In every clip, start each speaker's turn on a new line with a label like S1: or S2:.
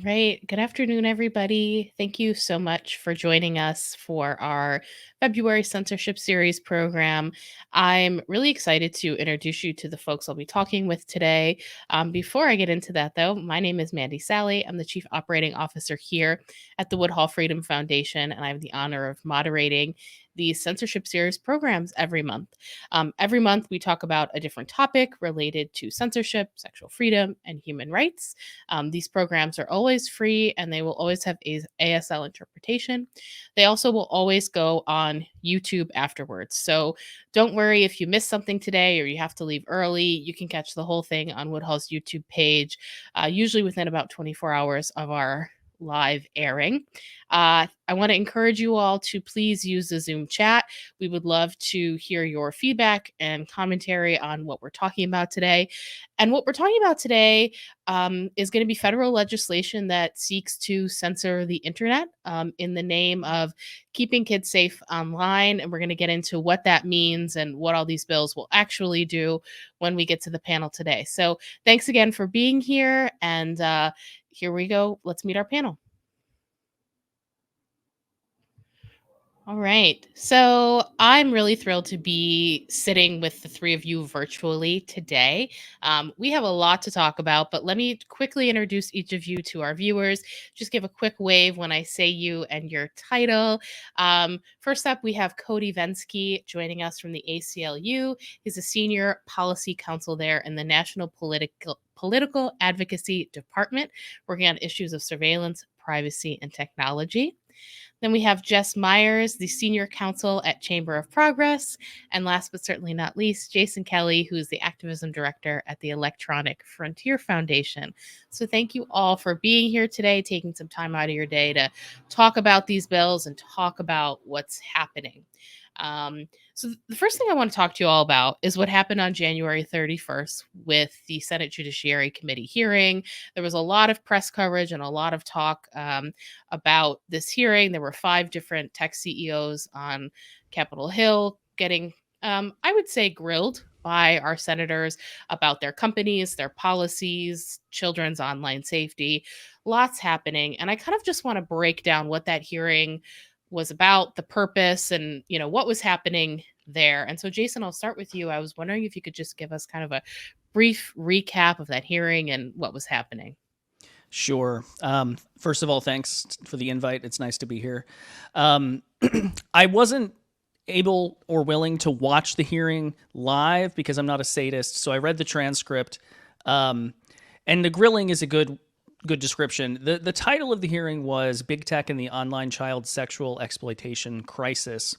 S1: Right. Good afternoon, everybody. Thank you so much for joining us for our February Censorship Series program. I'm really excited to introduce you to the folks I'll be talking with today. Before I get into that, though, my name is Mandy Salley. I'm the Chief Operating Officer here at the Woodhull Freedom Foundation, and I have the honor of moderating these Censorship Series programs every month. Every month, we talk about a different topic related to censorship, sexual freedom, and human rights. These programs are always free and they will always have ASL interpretation. They also will always go on YouTube afterwards. So don't worry if you miss something today or you have to leave early. You can catch the whole thing on Woodhull's YouTube page, usually within about 24 hours of our live airing. I want to encourage you all to please use the Zoom chat. We would love to hear your feedback and commentary on what we're talking about today. And what we're talking about today is going to be federal legislation that seeks to censor the internet in the name of keeping kids safe online. And we're going to get into what that means and what all these bills will actually do when we get to the panel today. So thanks again for being here. And here we go. Let's meet our panel. All right. So I'm really thrilled to be sitting with the three of you virtually today. We have a lot to talk about, but let me quickly introduce each of you to our viewers. Just give a quick wave when I say you and your title. First up, we have Cody Vensky joining us from the ACLU. He's a senior policy counsel there in the National Political Advocacy Department, working on issues of surveillance, privacy, and technology. Then we have Jess Myers, the senior counsel at Chamber of Progress. And last but certainly not least, Jason Kelly, who is the activism director at the Electronic Frontier Foundation. So thank you all for being here today, taking some time out of your day to talk about these bills and talk about what's happening. So the first thing I want to talk to you all about is what happened on January 31st with the Senate Judiciary Committee hearing. There was a lot of press coverage and a lot of talk about this hearing. There were 5 different tech CEOs on Capitol Hill getting, I would say, grilled by our senators about their companies, their policies, children's online safety. Lots happening. And I kind of just want to break down what that hearing was about, the purpose, and what was happening there. And so Jason, I'll start with you. I was wondering if you could just give us kind of a brief recap of that hearing and what was happening.
S2: Sure. First of all, thanks for the invite. It's nice to be here. I wasn't able or willing to watch the hearing live because I'm not a sadist. So I read the transcript, and the grilling is a good description. The title of the hearing was Big Tech and the Online Child Sexual Exploitation Crisis.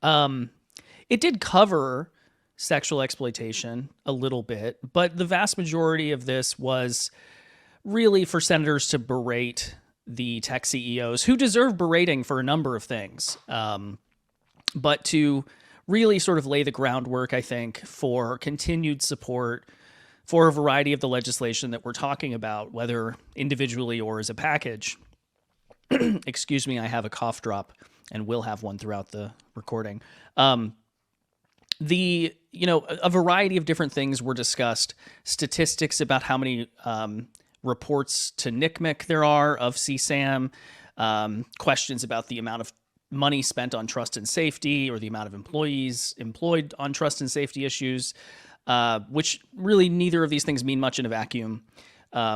S2: It did cover sexual exploitation a little bit, but the vast majority of this was really for senators to berate the tech CEOs, who deserve berating for a number of things, but to really sort of lay the groundwork, I think, for continued support for a variety of the legislation that we're talking about, whether individually or as a package. Excuse me, I have a cough drop and will have one throughout the recording. A variety of different things were discussed, statistics about how many reports to NCMEC there are of CSAM, questions about the amount of money spent on trust and safety or the amount of employees employed on trust and safety issues, which really neither of these things mean much in a vacuum,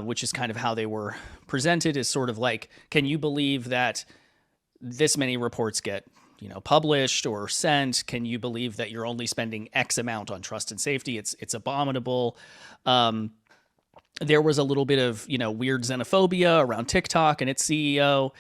S2: which is kind of how they were presented, is sort of like, can you believe that this many reports get published or sent? Can you believe that you're only spending X amount on trust and safety? It's abominable. There was a little bit of weird xenophobia around TikTok and its CEO,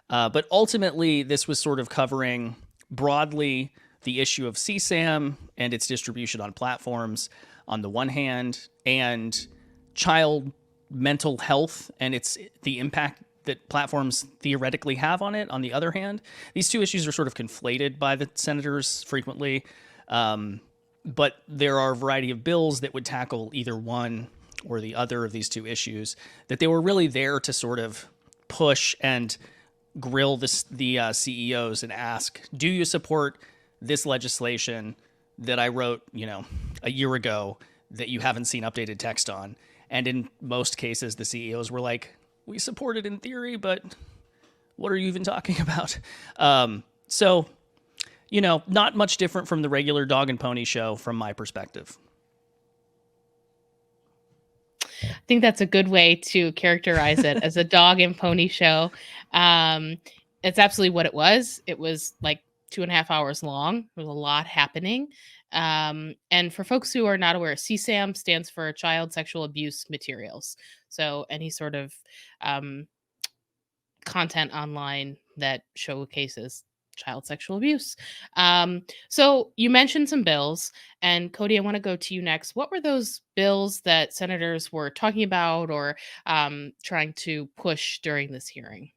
S2: but ultimately this was sort of covering broadly the issue of CSAM and its distribution on platforms on the one hand, and child mental health and the impact that platforms theoretically have on it on the other hand. These two issues are sort of conflated by the senators frequently, but there are a variety of bills that would tackle either one or the other of these two issues, that they were really there to sort of push and grill the CEOs and ask, do you support this legislation that I wrote, a year ago that you haven't seen updated text on? And in most cases, the CEOs were like, we support it in theory, but what are you even talking about? So, not much different from the regular dog and pony show from my perspective.
S1: I think that's a good way to characterize it as a dog and pony show. Um, it's absolutely what it was. It was like 2.5 hours long. There was a lot happening. And for folks who are not aware, CSAM stands for Child Sexual Abuse Materials. So any sort of um, content online that showcases child sexual abuse. So you mentioned some bills, and Cody, I want to go to you next. What were those bills that senators were talking about or trying to push during this hearing?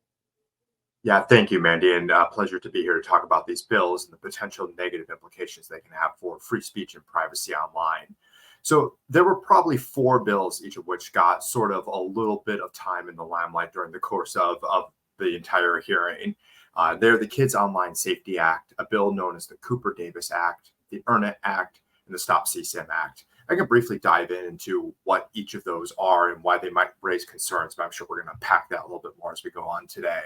S3: Yeah, thank you, Mandy, and pleasure to be here to talk about these bills and the potential negative implications they can have for free speech and privacy online. So there were probably four bills, each of which got sort of a little bit of time in the limelight during the course of the entire hearing. They're the Kids Online Safety Act, a bill known as the Cooper-Davis Act, the Earn It Act, and the Stop CSAM Act. I can briefly dive into what each of those are and why they might raise concerns, but I'm sure we're going to unpack that a little bit more as we go on today.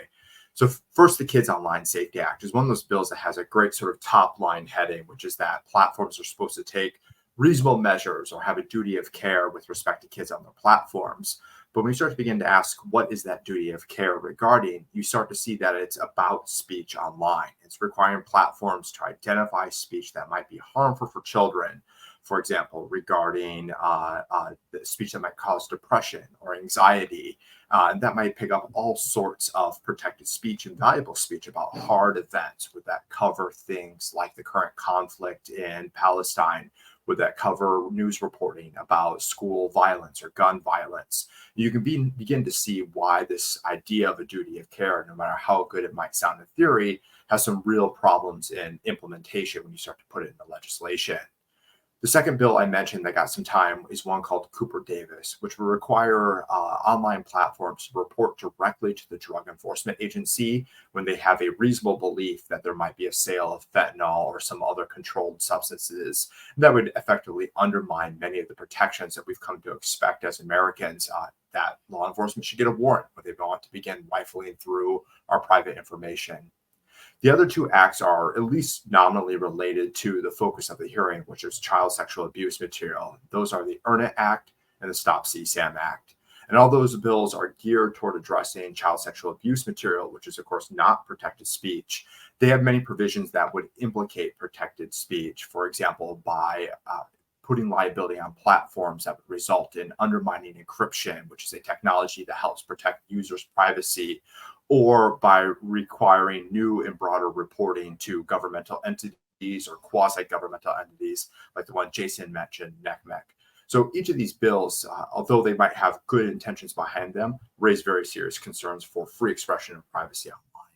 S3: So first, the Kids Online Safety Act is one of those bills that has a great sort of top line heading, which is that platforms are supposed to take reasonable measures or have a duty of care with respect to kids on their platforms. But when you start to begin to ask, what is that duty of care regarding, you start to see that it's about speech online. It's requiring platforms to identify speech that might be harmful for children. For example, regarding the speech that might cause depression or anxiety, that might pick up all sorts of protected speech and valuable speech about hard events. Would that cover things like the current conflict in Palestine? Would that cover news reporting about school violence or gun violence? You can begin to see why this idea of a duty of care, no matter how good it might sound in theory, has some real problems in implementation when you start to put it into legislation. The second bill I mentioned that got some time is one called Cooper-Davis, which will require online platforms to report directly to the Drug Enforcement Agency when they have a reasonable belief that there might be a sale of fentanyl or some other controlled substances that would effectively undermine many of the protections that we've come to expect as Americans, that law enforcement should get a warrant when they want to begin rifling through our private information. The other two acts are at least nominally related to the focus of the hearing, which is child sexual abuse material. Those are the Earn It Act and the Stop CSAM Act. And all those bills are geared toward addressing child sexual abuse material, which is, of course, not protected speech. They have many provisions that would implicate protected speech, for example, by putting liability on platforms that would result in undermining encryption, which is a technology that helps protect users' privacy, or by requiring new and broader reporting to governmental entities or quasi-governmental entities like the one Jason mentioned, NECMEC. So each of these bills, although they might have good intentions behind them, raise very serious concerns for free expression and privacy online.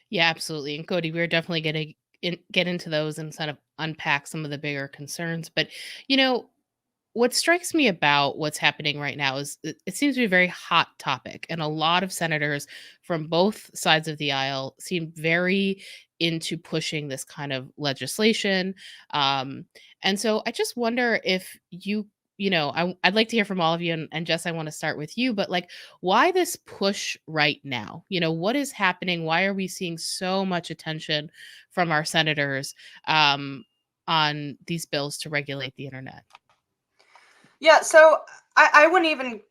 S1: Yeah, absolutely. And Cody, we're definitely going to get into those and sort of unpack some of the bigger concerns. But, you know, what strikes me about what's happening right now is it seems to be a very hot topic, and a lot of senators from both sides of the aisle seem very into pushing this kind of legislation. Um, and so I just wonder if I'd like to hear from all of you, and Jess, I want to start with you, but like, why this push right now? What is happening? Why are we seeing so much attention from our senators on these bills to regulate the internet?
S4: Yeah, so I wouldn't even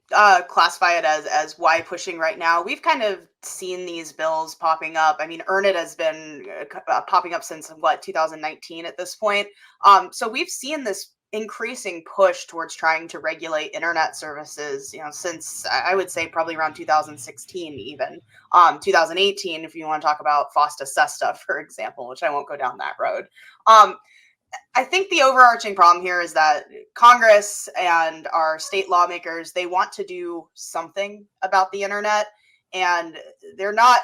S4: classify it as why pushing right now. We've kind of seen these bills popping up. I mean, Earn It has been popping up since what 2019 at this point. So we've seen this increasing push towards trying to regulate internet services, since I would say probably around 2016, even 2018, if you want to talk about FOSTA SESTA, for example, which I won't go down that road. I think the overarching problem here is that Congress and our state lawmakers, they want to do something about the internet, and they're not,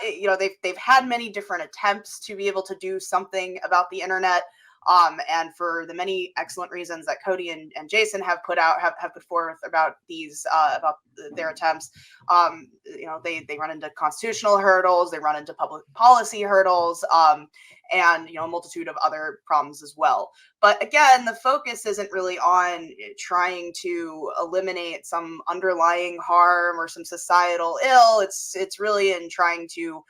S4: they've had many different attempts to be able to do something about the internet. And for the many excellent reasons that Cody and Jason have put forth about these about their attempts, they run into constitutional hurdles, they run into public policy hurdles, and a multitude of other problems as well. But again, the focus isn't really on trying to eliminate some underlying harm or some societal ill. It's really in trying to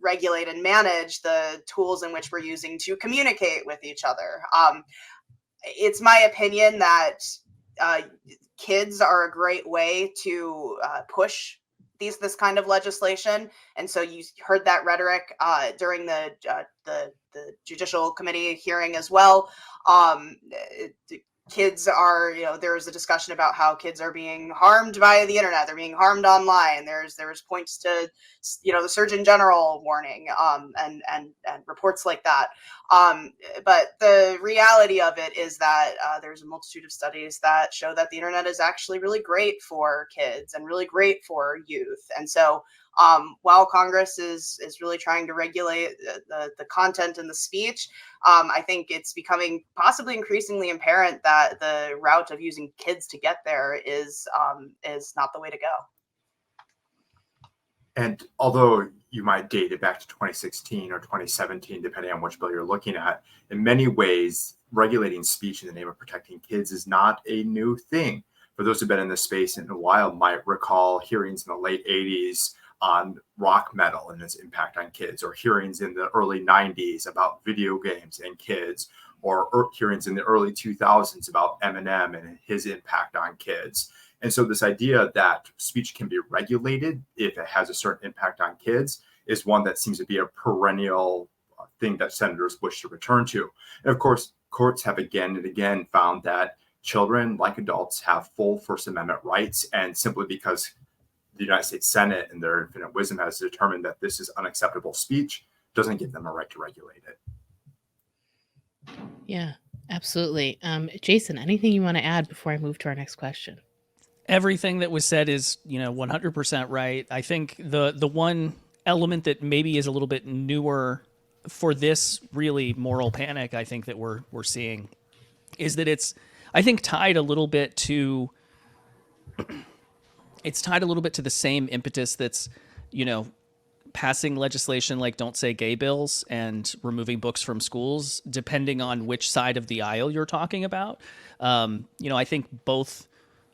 S4: regulate and manage the tools in which we're using to communicate with each other. It's my opinion that kids are a great way to push this kind of legislation, and so you heard that rhetoric during the Judicial Committee hearing as well. Kids are, there's a discussion about how kids are being harmed by the internet. They're being harmed online. There's points to, the Surgeon General warning, and reports like that. But the reality of it is that there's a multitude of studies that show that the internet is actually really great for kids and really great for youth. And so while Congress is really trying to regulate the content and the speech, I think it's becoming possibly increasingly apparent that the route of using kids to get there is not the way to go.
S3: And although you might date it back to 2016 or 2017, depending on which bill you're looking at, in many ways, regulating speech in the name of protecting kids is not a new thing. For those who've been in this space in a while might recall hearings in the late 80s on rock metal and its impact on kids, or hearings in the early 90s about video games and kids, or hearings in the early 2000s about Eminem and his impact on kids. And so this idea that speech can be regulated if it has a certain impact on kids is one that seems to be a perennial thing that senators wish to return to. And of course, courts have again and again found that children, like adults, have full First Amendment rights, and simply because the United States Senate in their infinite wisdom has determined that this is unacceptable speech doesn't give them a right to regulate it.
S1: Yeah, absolutely. Jason, anything you want to add before I move to our next question?
S2: Everything that was said is, 100% right. I think the one element that maybe is a little bit newer for this really moral panic, I think that we're seeing, is that it's, I think, tied a little bit to the same impetus that's, passing legislation like Don't Say Gay bills and removing books from schools, depending on which side of the aisle you're talking about. I think both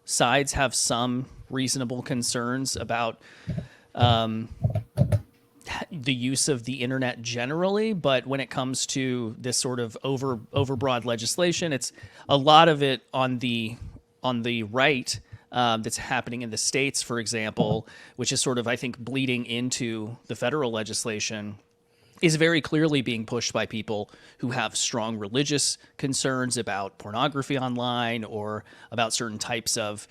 S2: sides have some reasonable concerns about the use of the internet generally, but when it comes to this sort of overbroad legislation, it's a lot of it on the right. That's happening in the states, for example, which is sort of, I think, bleeding into the federal legislation, is very clearly being pushed by people who have strong religious concerns about pornography online or about certain types of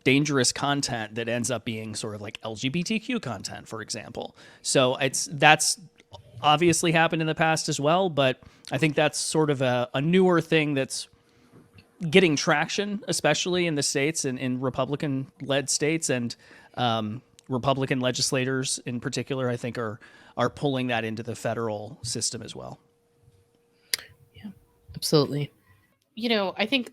S2: dangerous content that ends up being sort of like LGBTQ content, for example. So that's obviously happened in the past as well, but I think that's sort of a newer thing that's getting traction, especially in the states and in Republican-led states, and Republican legislators in particular, I think, are pulling that into the federal system as well.
S1: Yeah, absolutely. I think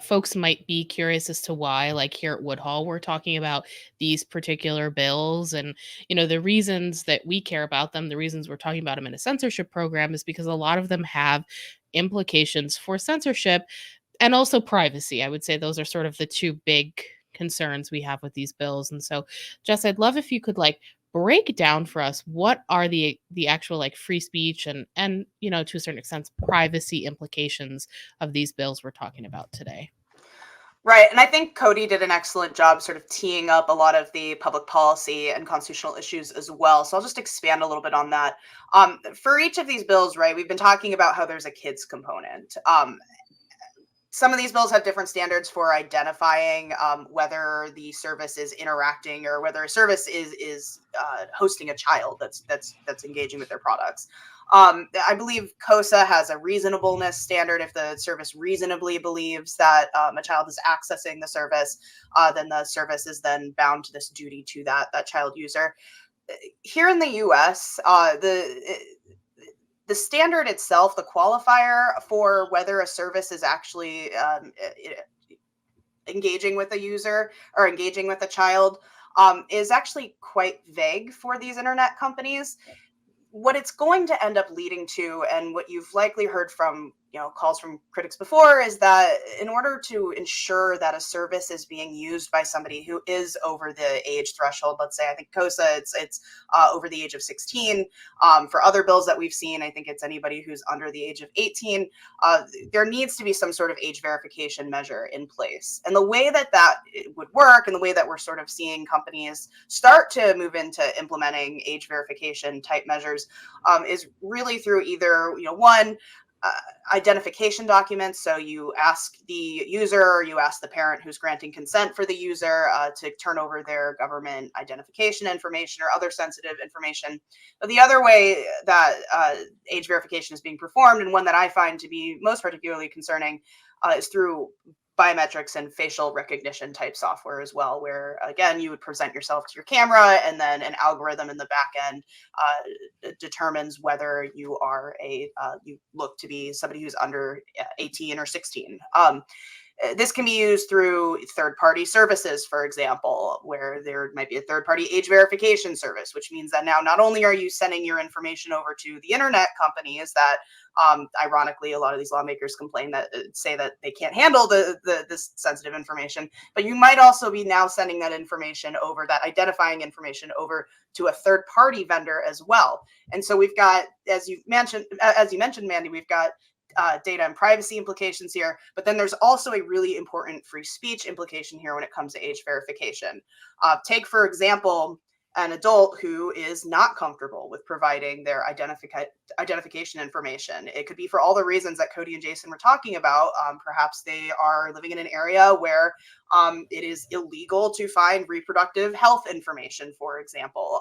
S1: folks might be curious as to why, like here at Woodhull, we're talking about these particular bills. And, the reasons that we care about them, the reasons we're talking about them in a censorship program is because a lot of them have implications for censorship and also privacy. I would say those are sort of the two big concerns we have with these bills. And so, Jess, I'd love if you could break down for us what are the actual free speech and to a certain extent privacy implications of these bills we're talking about today.
S4: Right. And I think Cody did an excellent job sort of teeing up a lot of the public policy and constitutional issues as well. So I'll just expand a little bit on that. For each of these bills, right, we've been talking about how there's a kids component. Some of these bills have different standards for identifying whether the service is interacting or whether a service is hosting a child that's engaging with their products. I believe COSA has a reasonableness standard. If the service reasonably believes that a child is accessing the service, then the service is then bound to this duty to that child user. Here in the U.S., the standard itself, the qualifier for whether a service is actually engaging with a user or engaging with a child is actually quite vague for these internet companies. What it's going to end up leading to, and what you've likely heard from calls from critics before, is that in order to ensure that a service is being used by somebody who is over the age threshold, let's say, I think COSA, it's over the age of 16. For other bills that we've seen, I think it's anybody who's under the age of 18. There needs to be some sort of age verification measure in place. And the way that would work, and the way that we're sort of seeing companies start to move into implementing age verification type measures is really through either, one, identification documents. So you ask the user, or you ask the parent who's granting consent for the user to turn over their government identification information or other sensitive information. But the other way that age verification is being performed, and one that I find to be most particularly concerning, is through biometrics and facial recognition type software as well, where again you would present yourself to your camera, and then an algorithm in the back end determines whether you are you look to be somebody who's under 18 or 16. This can be used through third-party services, for example, where there might be a third-party age verification service, which means that now not only are you sending your information over to the internet companies that, ironically, a lot of these lawmakers complain that say that they can't handle this sensitive information, but you might also be now sending that information over, that identifying information over, to a third-party vendor as well. And so we've got, as you mentioned, Mandy, we've got data and privacy implications here, but then there's also a really important free speech implication here when it comes to age verification. Take, for example, an adult who is not comfortable with providing their identification information. It could be for all the reasons that Cody and Jason were talking about. Perhaps they are living in an area where it is illegal to find reproductive health information, for example,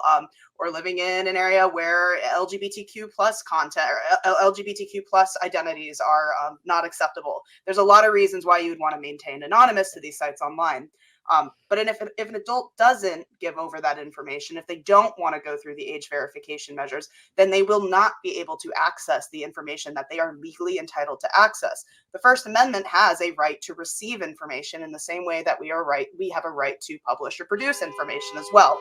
S4: or living in an area where LGBTQ plus content or LGBTQ plus identities are not acceptable. There's a lot of reasons why you would want to maintain anonymous to these sites online. But if an adult doesn't give over that information, if they don't want to go through the age verification measures, then they will not be able to access the information that they are legally entitled to access. The First Amendment has a right to receive information in the same way that we have a right to publish or produce information as well.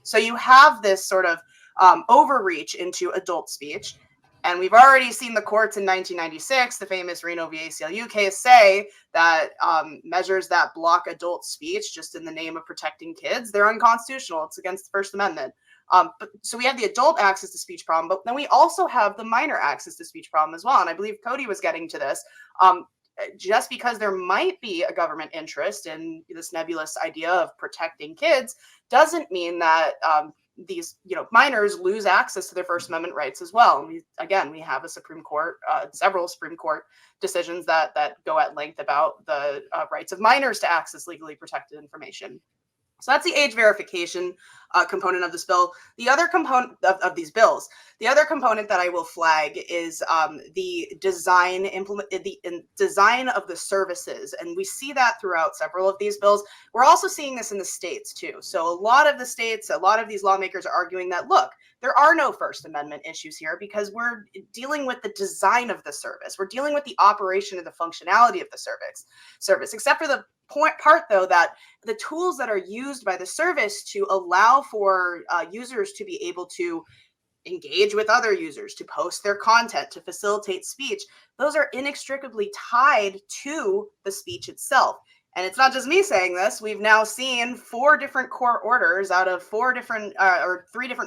S4: So you have this sort of overreach into adult speech. And we've already seen the courts in 1996, the famous Reno v. ACLU case, say that measures that block adult speech just in the name of protecting kids, they're unconstitutional. It's against the First Amendment. So we have the adult access to speech problem, but then we also have the minor access to speech problem as well. And I believe Cody was getting to this. Just because there might be a government interest in this nebulous idea of protecting kids doesn't mean that these minors lose access to their First Amendment rights as well. And we have a Supreme Court, several Supreme Court decisions that go at length about the rights of minors to access legally protected information. So that's the age verification component of this bill. The other component of these bills, the other component that I will flag is the design of the services. And we see that throughout several of these bills. We're also seeing this in the states too. So a lot of the states, a lot of these lawmakers are arguing that, look, there are no First Amendment issues here because we're dealing with the design of the service. We're dealing with the operation and the functionality of the service, except for the part, though, that the tools that are used by the service to allow for users to be able to engage with other users, to post their content, to facilitate speech, those are inextricably tied to the speech itself. And it's not just me saying this. We've now seen 4 different court orders out of 3 different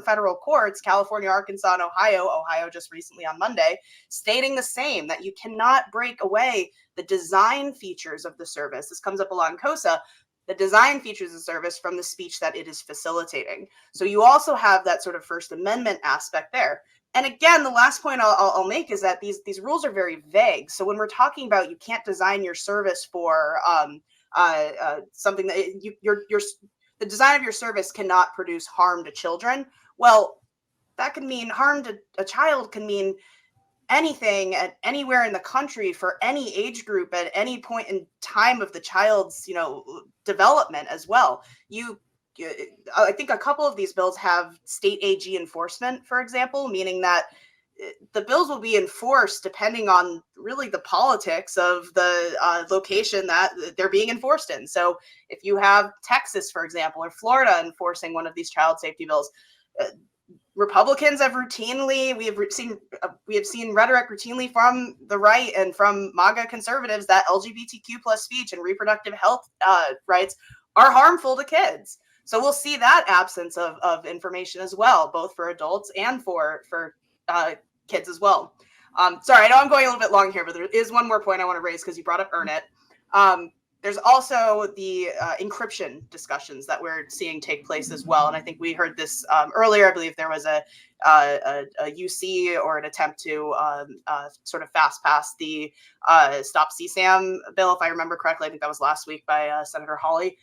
S4: federal courts, California, Arkansas, and Ohio just recently on Monday, stating the same, that you cannot break away the design features of the service. This comes up along COSA, the design features of the service from the speech that it is facilitating. So you also have that sort of First Amendment aspect there. And again, the last point I'll make is that these rules are very vague. So when we're talking about you can't design your service for something that the design of your service cannot produce harm to children. Well, that can mean harm to a child can mean anything at anywhere in the country for any age group at any point in time of the child's development as well. I think a couple of these bills have state AG enforcement, for example, meaning that the bills will be enforced depending on really the politics of the location that they're being enforced in. So if you have Texas, for example, or Florida enforcing one of these child safety bills, Republicans have routinely, we have seen rhetoric routinely from the right and from MAGA conservatives that LGBTQ plus speech and reproductive health rights are harmful to kids. So we'll see that absence of information as well, both for adults and for kids as well. Sorry, I know I'm going a little bit long here, but there is one more point I want to raise because you brought up Earn It. There's also the encryption discussions that we're seeing take place as well. And I think we heard this earlier. I believe there was a UC or an attempt to sort of fast pass the Stop CSAM bill, if I remember correctly. I think that was last week by Senator Hawley.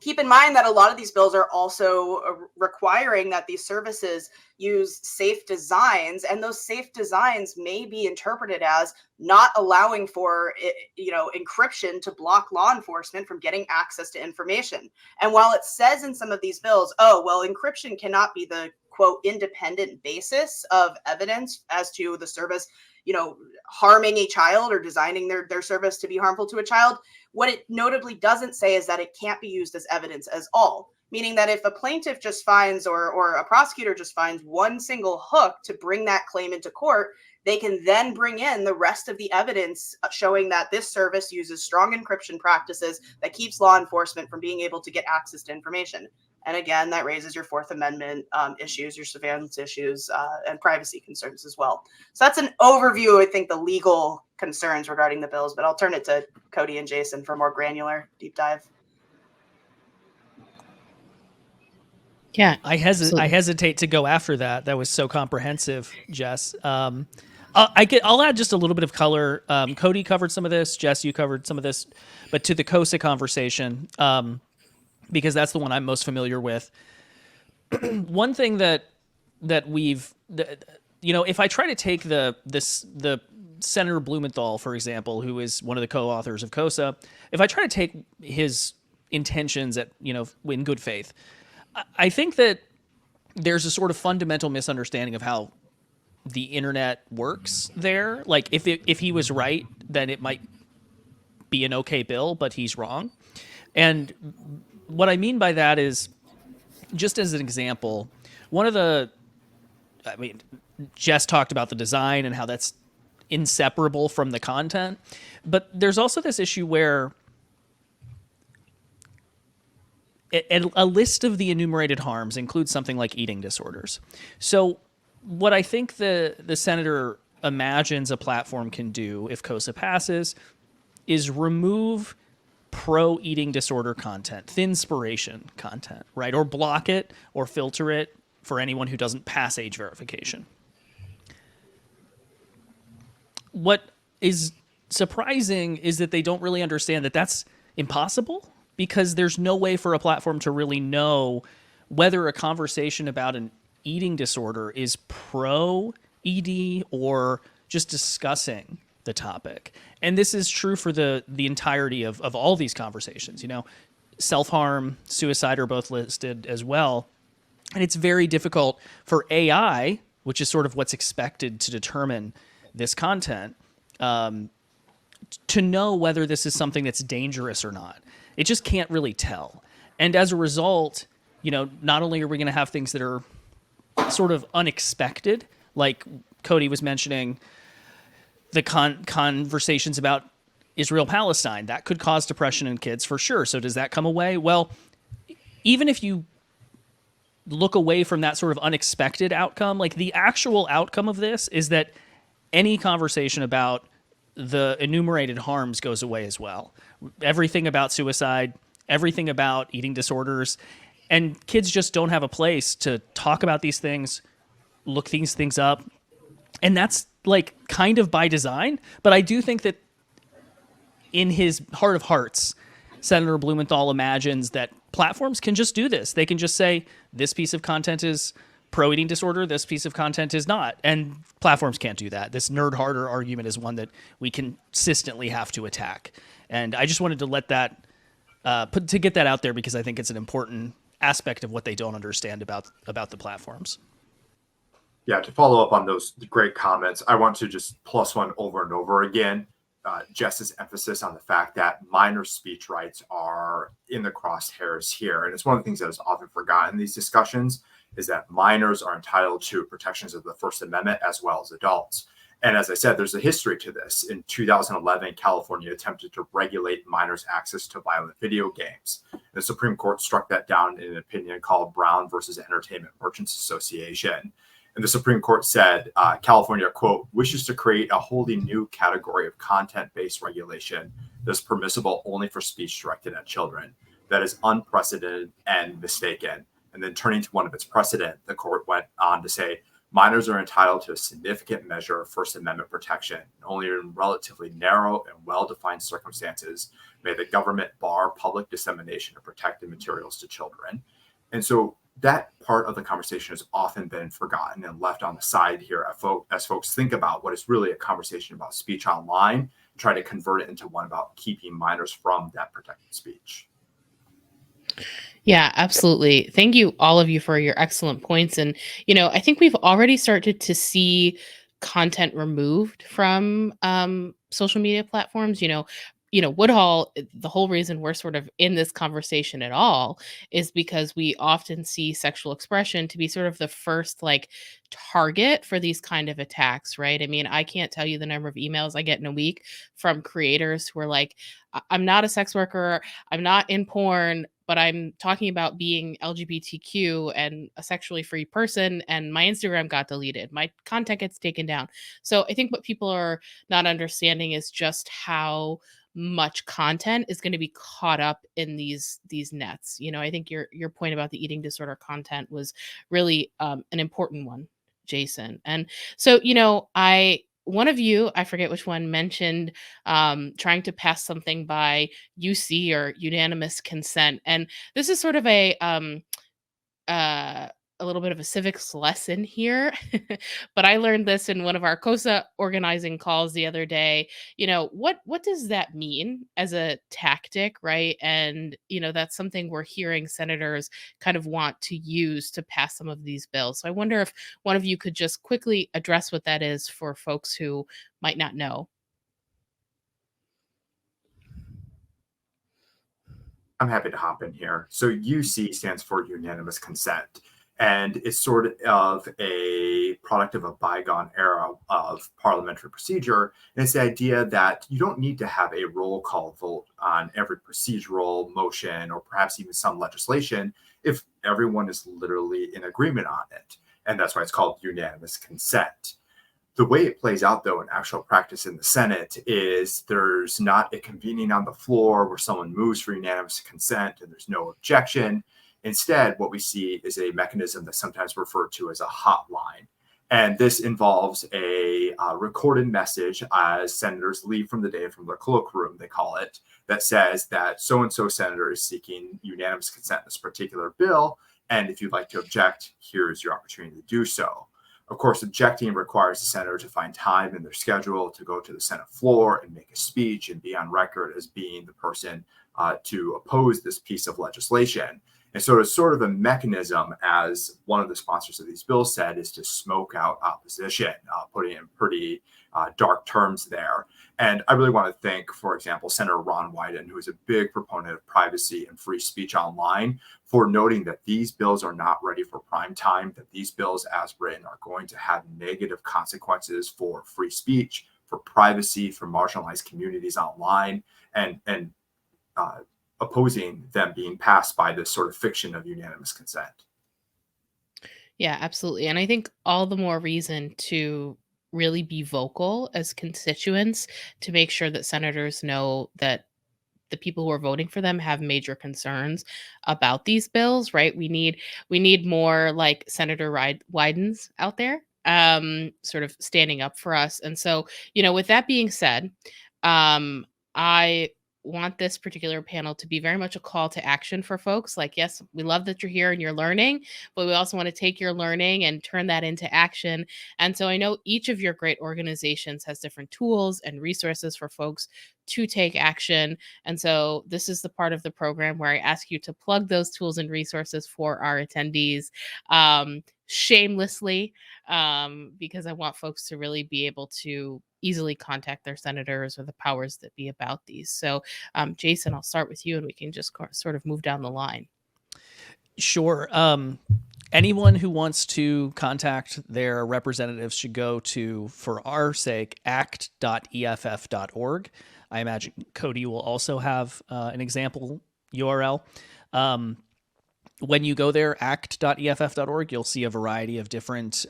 S4: Keep in mind that a lot of these bills are also requiring that these services use safe designs, and those safe designs may be interpreted as not allowing for, encryption to block law enforcement from getting access to information. And while it says in some of these bills, encryption cannot be the quote independent basis of evidence as to the service, harming a child or designing their service to be harmful to a child, what it notably doesn't say is that it can't be used as evidence as all. Meaning that if a plaintiff just finds or a prosecutor just finds one single hook to bring that claim into court, they can then bring in the rest of the evidence showing that this service uses strong encryption practices that keeps law enforcement from being able to get access to information. And again, that raises your Fourth Amendment issues, your surveillance issues, and privacy concerns as well. So that's an overview, I think, the legal concerns regarding the bills, but I'll turn it to Cody and Jason for a more granular deep dive.
S1: Yeah,
S2: I hesitate to go after that. That was so comprehensive, Jess. I'll add just a little bit of color. Cody covered some of this. Jess, you covered some of this. But to the COSA conversation, because that's the one I'm most familiar with. One thing that if I try to take the Senator Blumenthal, for example, who is one of the co-authors of COSA, if I try to take his intentions in good faith, I think that there's a sort of fundamental misunderstanding of how the internet works there. Like if he was right, then it might be an okay bill, but he's wrong. And what I mean by that is, just as an example, Jess talked about the design and how that's inseparable from the content, but there's also this issue where a list of the enumerated harms includes something like eating disorders. So what I think the senator imagines a platform can do if COSA passes is remove pro-eating disorder content, thinspiration content, right? Or block it or filter it for anyone who doesn't pass age verification. What is surprising is that they don't really understand that that's impossible, because there's no way for a platform to really know whether a conversation about an eating disorder is pro-ED or just discussing the topic. And this is true for the entirety of all these conversations. Self-harm, suicide are both listed as well. And it's very difficult for AI, which is sort of what's expected to determine this content, to know whether this is something that's dangerous or not. It just can't really tell. And as a result, not only are we going to have things that are sort of unexpected, like Cody was mentioning, the conversations about Israel-Palestine, that could cause depression in kids for sure. So does that come away? Well, even if you look away from that sort of unexpected outcome, like the actual outcome of this is that any conversation about the enumerated harms goes away as well. Everything about suicide, everything about eating disorders, and kids just don't have a place to talk about these things, look these things up. And that's like kind of by design, but I do think that in his heart of hearts, Senator Blumenthal imagines that platforms can just do this. They can just say, this piece of content is pro-eating disorder, this piece of content is not. And platforms can't do that. This nerd harder argument is one that we consistently have to attack. And I just wanted to let that, get that out there, because I think it's an important aspect of what they don't understand about the platforms.
S3: Yeah, to follow up on those great comments, I want to just plus one over and over again. Jess's emphasis on the fact that minor speech rights are in the crosshairs here. And it's one of the things that is often forgotten in these discussions is that minors are entitled to protections of the First Amendment as well as adults. And as I said, there's a history to this. In 2011, California attempted to regulate minors' access to violent video games. The Supreme Court struck that down in an opinion called Brown versus Entertainment Merchants Association. And the Supreme Court said California, quote, wishes to create a wholly new category of content-based regulation that's permissible only for speech directed at children. That is unprecedented and mistaken. And then turning to one of its precedent, the court went on to say, minors are entitled to a significant measure of First Amendment protection. Only in relatively narrow and well-defined circumstances may the government bar public dissemination of protected materials to children. And so that part of the conversation has often been forgotten and left on the side here as folks think about what is really a conversation about speech online, and try to convert it into one about keeping minors from that protected speech.
S1: Yeah, absolutely. Thank you, all of you, for your excellent points. And, I think we've already started to see content removed from social media platforms. Woodhull, the whole reason we're sort of in this conversation at all is because we often see sexual expression to be sort of the first target for these kind of attacks, right? I mean, I can't tell you the number of emails I get in a week from creators who are like, I'm not a sex worker, I'm not in porn, but I'm talking about being LGBTQ and a sexually free person, and my Instagram got deleted. My content gets taken down. So I think what people are not understanding is just how much content is going to be caught up in these nets. I think your point about the eating disorder content was really an important one, Jason. And so, one of you, I forget which one, mentioned trying to pass something by UC, or unanimous consent. And this is sort of uh, a little bit of a civics lesson here, but I learned this in one of our COSA organizing calls the other day. What does that mean as a tactic, right? And that's something we're hearing senators kind of want to use to pass some of these bills. So I wonder if one of you could just quickly address what that is for folks who might not know.
S3: I'm happy to hop in here. So UC stands for unanimous consent, and it's sort of a product of a bygone era of parliamentary procedure. And it's the idea that you don't need to have a roll call vote on every procedural motion or perhaps even some legislation if everyone is literally in agreement on it. And that's why it's called unanimous consent. The way it plays out, though, in actual practice in the Senate is there's not a convening on the floor where someone moves for unanimous consent and there's no objection. Instead, what we see is a mechanism that's sometimes referred to as a hotline. And this involves a recorded message as senators leave from the day from their cloakroom, they call it, that says that so-and-so senator is seeking unanimous consent in this particular bill. And if you'd like to object, here's your opportunity to do so. Of course, objecting requires the senator to find time in their schedule to go to the Senate floor and make a speech and be on record as being the person to oppose this piece of legislation. And so it's sort of a mechanism, as one of the sponsors of these bills said, is to smoke out opposition, putting it in pretty dark terms there. And I really want to thank, for example, Senator Ron Wyden, who is a big proponent of privacy and free speech online, for noting that these bills are not ready for prime time, that these bills as written are going to have negative consequences for free speech, for privacy, for marginalized communities online, and opposing them being passed by this sort of fiction of unanimous consent.
S1: Yeah, absolutely. And I think all the more reason to really be vocal as constituents to make sure that senators know that the people who are voting for them have major concerns about these bills, right? We need more like Senator Wyden's out there, sort of standing up for us. And so, with that being said, I want this particular panel to be very much a call to action for folks. Like, yes, we love that you're here and you're learning, but we also want to take your learning and turn that into action. And so I know each of your great organizations has different tools and resources for folks to take action. And so this is the part of the program where I ask you to plug those tools and resources for our attendees. shamelessly, because I want folks to really be able to easily contact their senators or the powers that be about these. So, Jason, I'll start with you and we can just sort of move down the line.
S2: Sure. Anyone who wants to contact their representatives should go to, for our sake, act.eff.org. I imagine Cody will also have an example URL. When you go there, act.eff.org, you'll see a variety of different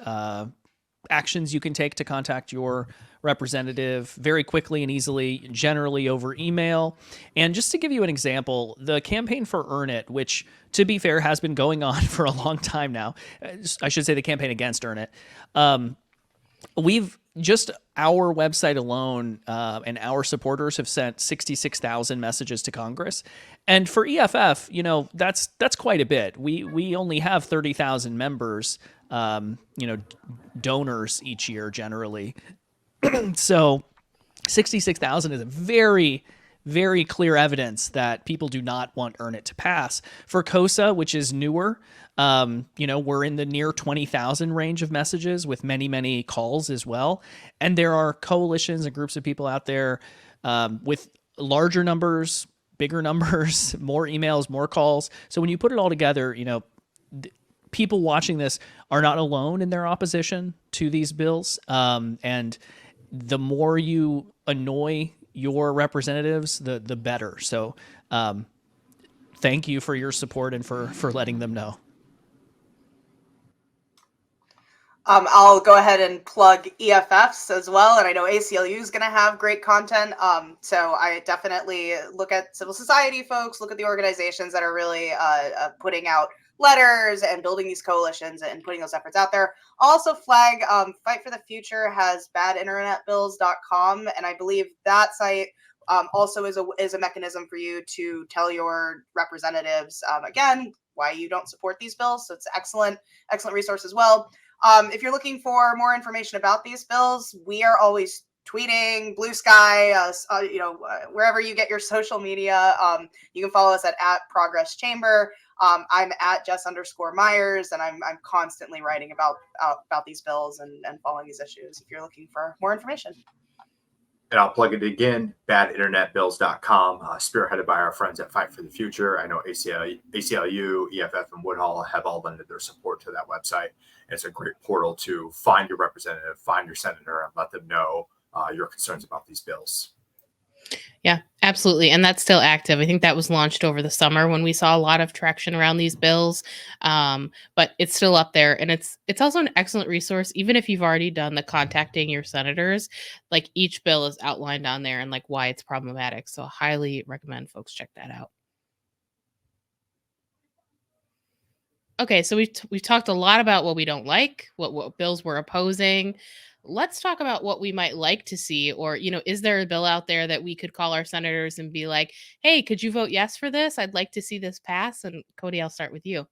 S2: actions you can take to contact your representative very quickly and easily, generally over email. And just to give you an example, the campaign for Earn It, which, to be fair, has been going on for a long time now. I should say the campaign against Earn It. We've just, our website alone and our supporters have sent 66,000 messages to Congress. And for EFF, that's quite a bit. We only have 30,000 members, donors each year generally. So 66,000 is a very, very clear evidence that people do not want Earn It to pass. For COSA, which is newer, we're in the near 20,000 range of messages with many, many calls as well. And there are coalitions and groups of people out there with larger numbers, bigger numbers, more emails, more calls. So when you put it all together, people watching this are not alone in their opposition to these bills. And the more you annoy your representatives, the better. So thank you for your support and for letting them know.
S4: I'll go ahead and plug EFFs as well. And I know ACLU is going to have great content. So I definitely look at civil society folks, look at the organizations that are really putting out letters and building these coalitions and putting those efforts out there. Also flag Fight for the Future has badinternetbills.com. And I believe that site also is a mechanism for you to tell your representatives, again, why you don't support these bills. So it's excellent resource as well. If you're looking for more information about these bills, we are always tweeting, Blue Sky, wherever you get your social media. You can follow us at Progress Chamber. I'm at Jess_Myers, and I'm constantly writing about these bills and following these issues if you're looking for more information.
S3: And I'll plug it again, badinternetbills.com, spearheaded by our friends at Fight for the Future. I know ACLU, EFF, and Woodhull have all lended their support to that website. And it's a great portal to find your representative, find your senator, and let them know your concerns about these bills.
S1: Yeah, absolutely. And that's still active. I think that was launched over the summer when we saw a lot of traction around these bills. But it's still up there. And it's also an excellent resource, even if you've already done the contacting your senators. Like, each bill is outlined on there and like why it's problematic. So I highly recommend folks check that out. Okay, so we've talked a lot about what we don't like, what bills we're opposing. Let's talk about what we might like to see, or, is there a bill out there that we could call our senators and be like, hey, could you vote yes for this? I'd like to see this pass. And Cody, I'll start with you.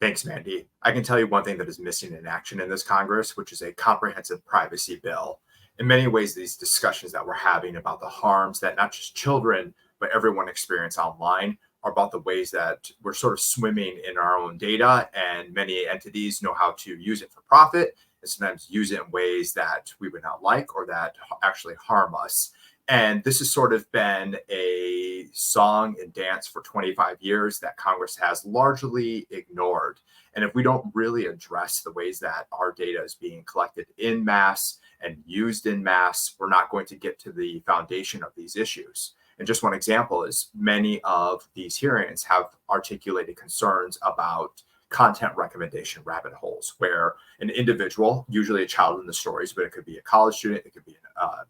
S3: Thanks, Mandy. I can tell you one thing that is missing in action in this Congress, which is a comprehensive privacy bill. In many ways, these discussions that we're having about the harms that not just children, but everyone experience online are about the ways that we're sort of swimming in our own data, and many entities know how to use it for profit and sometimes use it in ways that we would not like or that actually harm us. And this has sort of been a song and dance for 25 years that Congress has largely ignored. And if we don't really address the ways that our data is being collected in mass and used in mass, we're not going to get to the foundation of these issues. And just one example is many of these hearings have articulated concerns about content recommendation rabbit holes, where an individual, usually a child in the stories, but it could be a college student, it could be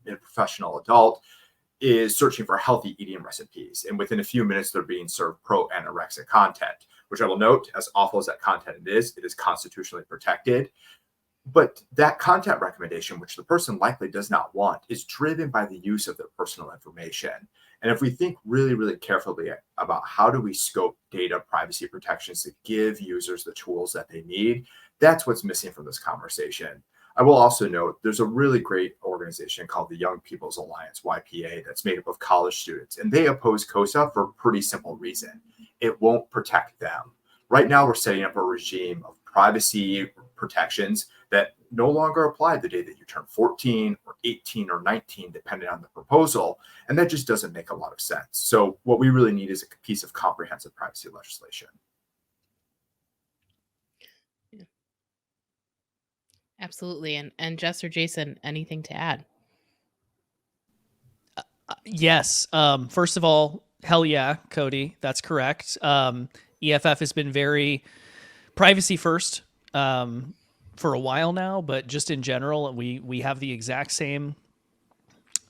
S3: a professional adult, is searching for healthy eating recipes. And within a few minutes, they're being served pro-anorexic content, which I will note, as awful as that content is, it is constitutionally protected. But that content recommendation, which the person likely does not want, is driven by the use of their personal information. And if we think really, really carefully about how do we scope data privacy protections to give users the tools that they need, that's what's missing from this conversation. I will also note there's a really great organization called the Young People's Alliance, YPA, that's made up of college students. And they oppose COSA for a pretty simple reason. It won't protect them. Right now, we're setting up a regime of privacy protections that no longer apply the day that you turn 14 or 18 or 19, depending on the proposal. And that just doesn't make a lot of sense. So what we really need is a piece of comprehensive privacy legislation.
S1: Yeah. Absolutely. And Jess or Jason, anything to add?
S2: Yes. First of all, hell yeah, Cody. That's correct. EFF has been very privacy first for a while now, but just in general, we have the exact same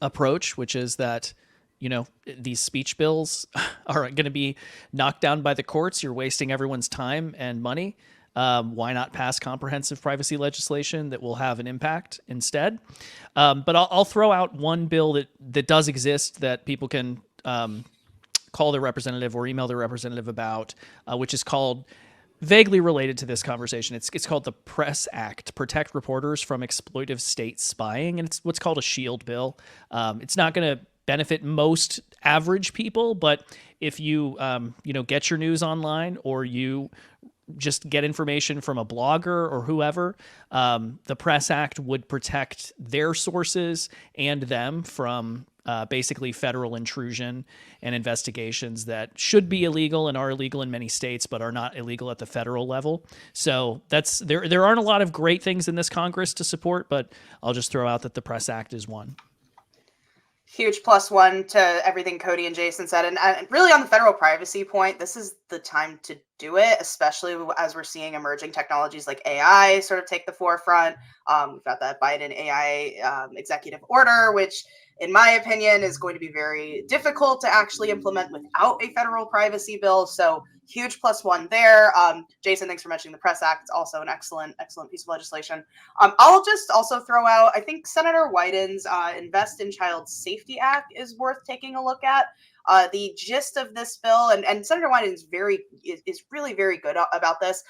S2: approach, which is that, you know, these speech bills are going to be knocked down by the courts. You're wasting everyone's time and money. Why not pass comprehensive privacy legislation that will have an impact instead? But I'll throw out one bill that does exist that people can call their representative or email their representative about, which is called, vaguely related to this conversation, it's called the Press Act, Protect Reporters from Exploitive State Spying, and it's what's called a shield bill. It's not going to benefit most average people, but if you get your news online, or you just get information from a blogger or whoever, the Press Act would protect their sources and them from basically federal intrusion and investigations that should be illegal and are illegal in many states, but are not illegal at the federal level. So that's there aren't a lot of great things in this Congress to support, but I'll just throw out that the Press Act is one.
S4: Huge +1 to everything Cody and Jason said. And really on the federal privacy point, this is the time to do it, especially as we're seeing emerging technologies like AI sort of take the forefront. We've got that Biden AI executive order, which in my opinion is going to be very difficult to actually implement without a federal privacy bill. So huge +1 there. Jason, thanks for mentioning the Press Act. It's also an excellent piece of legislation. I'll just also throw out, I think Senator Wyden's Invest in Child Safety Act is worth taking a look at. The gist of this bill, and Senator Wyden is really very good about this.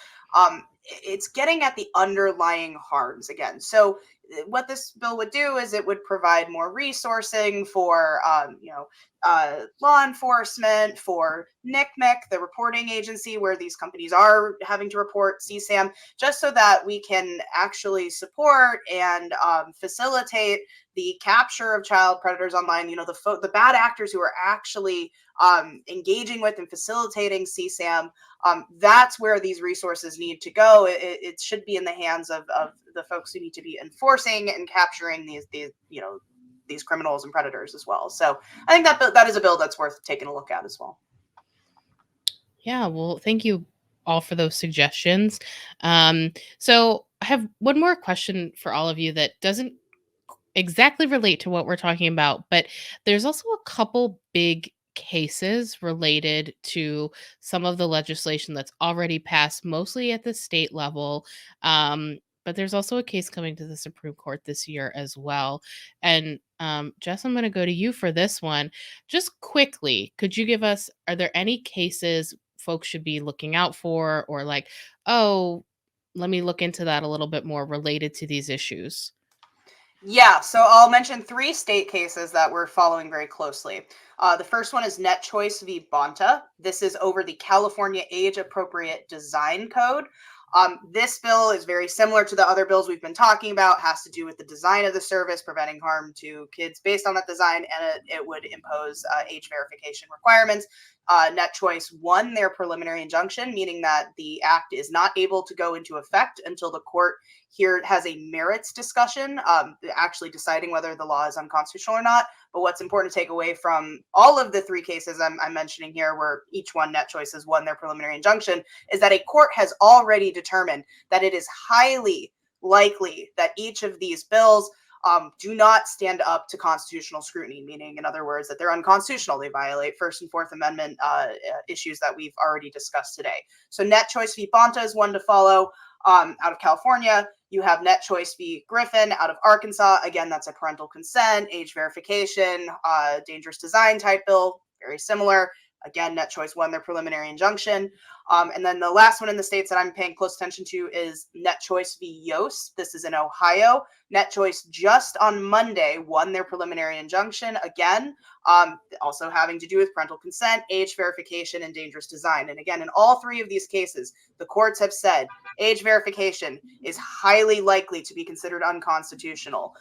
S4: It's getting at the underlying harms again. So what this bill would do is it would provide more resourcing for law enforcement, for NCMEC, the reporting agency where these companies are having to report CSAM, just so that we can actually support and facilitate the capture of child predators online. You know, the bad actors who are actually engaging with and facilitating CSAM. That's where these resources need to go. It should be in the hands of the folks who need to be enforcing and capturing these criminals and predators as well. So I think that is a bill that's worth taking a look at as well.
S1: Yeah, well, thank you all for those suggestions. So I have one more question for all of you that doesn't exactly relate to what we're talking about, but there's also a couple big cases related to some of the legislation that's already passed, mostly at the state level. But there's also a case coming to the Supreme Court this year as well. And Jess, I'm going to go to you for this one. Just quickly, could you give us, are there any cases folks should be looking out for, or like, oh, let me look into that a little bit more related to these issues?
S4: Yeah, so I'll mention 3 state cases that we're following very closely. The first one is Net Choice v. Bonta. This is over the California Age Appropriate Design Code. This bill is very similar to the other bills we've been talking about, has to do with the design of the service, preventing harm to kids based on that design, and it would impose age verification requirements. Net Choice won their preliminary injunction, meaning that the act is not able to go into effect until the court here has a merits discussion, actually deciding whether the law is unconstitutional or not. But what's important to take away from all of the 3 cases I'm mentioning here, where each one Net Choice has won their preliminary injunction, is that a court has already determined that it is highly likely that each of these bills do not stand up to constitutional scrutiny, meaning, in other words, that they're unconstitutional. They violate First and Fourth Amendment issues that we've already discussed today. So Net Choice v. Bonta is one to follow. Out of California, you have Net Choice v. Griffin out of Arkansas. Again, that's a parental consent, age verification, dangerous design type bill, very similar. Again, Net Choice won their preliminary injunction. And then the last one in the states that I'm paying close attention to is Net Choice v. Yost. This is in Ohio. Net Choice just on Monday won their preliminary injunction. Again, also having to do with parental consent, age verification, and dangerous design. And again, in all three of these cases, the courts have said age verification is highly likely to be considered unconstitutional.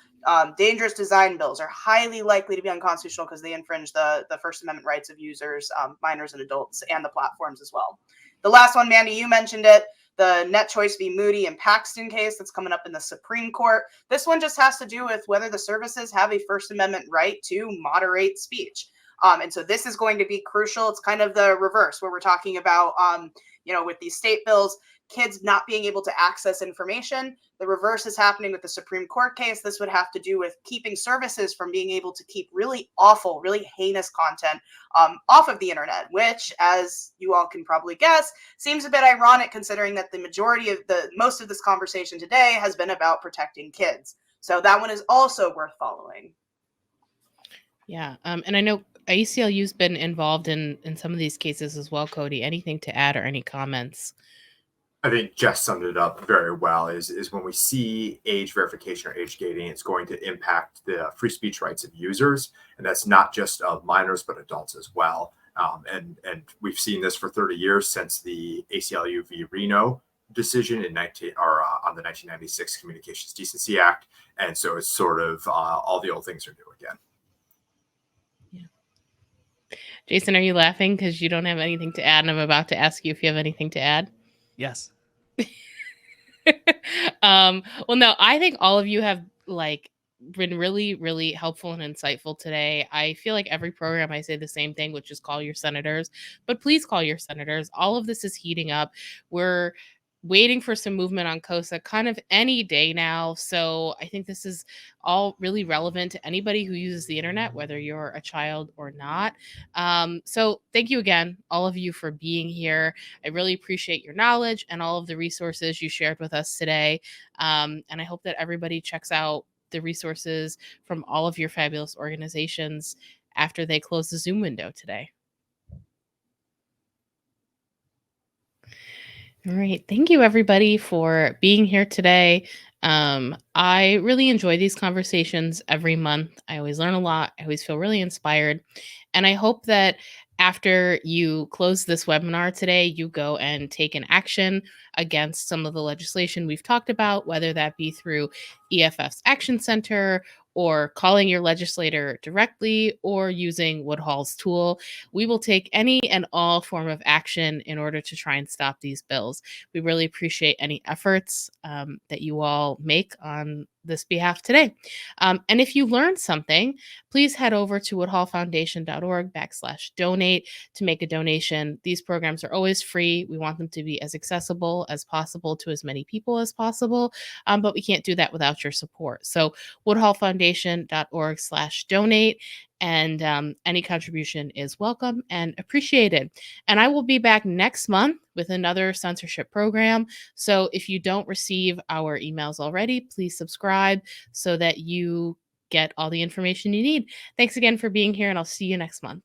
S4: Dangerous design bills are highly likely to be unconstitutional because they infringe the First Amendment rights of users, minors and adults, and the platforms as well. The last one, Mandy, you mentioned it, the Net Choice v. Moody and Paxton case that's coming up in the Supreme Court. This one just has to do with whether the services have a First Amendment right to moderate speech. And so this is going to be crucial. It's kind of the reverse where we're talking about, with these state bills, kids not being able to access information. The reverse is happening with the Supreme Court case. This would have to do with keeping services from being able to keep really awful, really heinous content off of the internet, which, as you all can probably guess, seems a bit ironic considering that most of this conversation today has been about protecting kids. So that one is also worth following.
S1: Yeah. And I know ACLU's been involved in some of these cases as well, Cody. Anything to add or any comments?
S3: I think Jess summed it up very well, is when we see age verification or age gating, it's going to impact the free speech rights of users. And that's not just of minors, but adults as well. And we've seen this for 30 years since the ACLU v. Reno decision on the 1996 Communications Decency Act. And so it's sort of all the old things are new again.
S1: Yeah. Jason, are you laughing because you don't have anything to add? And I'm about to ask you if you have anything to add.
S2: Yes.
S1: Well, no, I think all of you have been really, really helpful and insightful today. I feel like every program I say the same thing, which is call your senators, but please call your senators. All of this is heating up. We're waiting for some movement on COSA kind of any day now. So I think this is all really relevant to anybody who uses the internet, whether you're a child or not. So thank you again, all of you, for being here. I really appreciate your knowledge and all of the resources you shared with us today. And I hope that everybody checks out the resources from all of your fabulous organizations after they close the Zoom window today. All right. Thank you, everybody, for being here today. I really enjoy these conversations every month. I always learn a lot. I always feel really inspired. And I hope that after you close this webinar today, you go and take an action against some of the legislation we've talked about, whether that be through EFF's Action Center or calling your legislator directly or using Woodhull's tool. We will take any and all form of action in order to try and stop these bills. We really appreciate any efforts that you all make on this behalf today. And if you learned something, please head over to woodhullfoundation.org/donate to make a donation. These programs are always free. We want them to be as accessible as possible to as many people as possible, but we can't do that without your support. So woodhullfoundation.org/donate. And any contribution is welcome and appreciated. And I will be back next month with another censorship program. So if you don't receive our emails already, please subscribe so that you get all the information you need. Thanks again for being here, and I'll see you next month.